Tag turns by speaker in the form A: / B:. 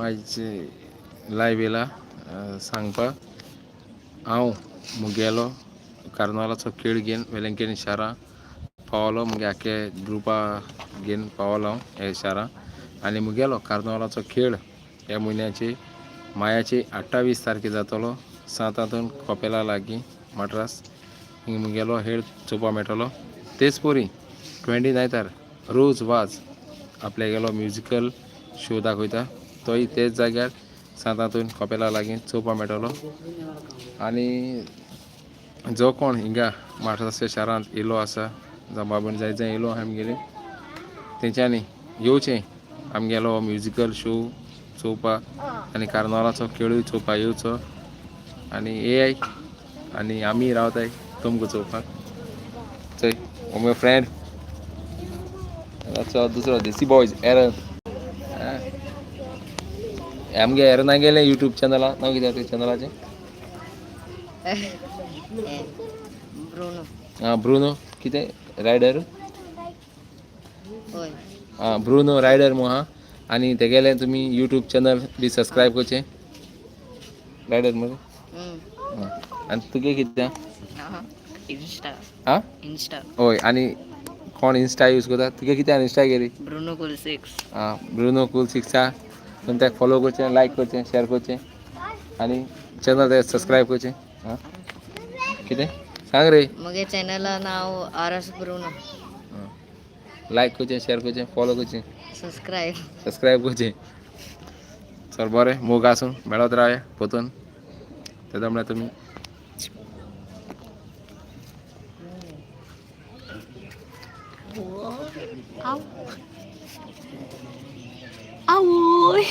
A: आयज लायव्ह येयला सांगपाक हांव मुगेलो कार्नावालाचो खेळ घेवन वेलंकणी शारां पावलो मुगे आख्खे ग्रुपा घेवन पावलो हांव ह्या शारां आनी मुगेलो कार्नावालाचो खेळ ह्या म्हयन्याचे मायाचे 28 तारखे जातलो 7 हातून कोपेला लागीं मद्रास हिंग मुगेलो खेळ चोवपा मेळटलो तेच पोरी 29 रोज वाज आपल्यागेलो म्युजिकल शो दाखयता तोय तेच जाग्यार 7 हातून कोपेला लागीं चोवपा मेळटलो आनी जो कोण हिंगा म्हापसाच्या शारांत येयलो आसा जावं बाबून जाय जाय येयलो आमगेले तेंच्यांनी येवचें आमगेलो म्युजिकल शो चोवपाक आनी कार्नावालाचो खेळूय चोवपाक येवचो आनी येयाय आनी आमी रावताय तुमकां चोवपाक चोय हो म्हजो फ्रेंड दुसरो देसी बॉयज एरन आमगे एरना गेले यूट्यूब चॅनला नांव कितें तुज्या चॅनलाचें ब्रुनो कितें रायडर ब्रुनो रायडर म्हूण आहा आनी तेगेलें तुमी यूट्यूब चॅनल बी सबस्क्रायब करचें रायडर मरे आनी तुगे कितें इंस्टा हय आनी कोण इंस्टा यूज करता तुगे कितें इंस्टा गेली ब्रुनो कूल 6 तुमी तेका फॉलो करचें लायक करचें शेअर करचें आनी चॅनल ते सबस्क्रायब करचें कितें सांग रे
B: मगे चॅनला नांव आरस ब्रुनो
A: लायक करचें शेअर करचें फॉलो करचें
B: सबस्क्रायब
A: करचें चल बरें मोग आसूं मेळत रावया पोतून तेदो म्हळ्यार तुमी
B: आवय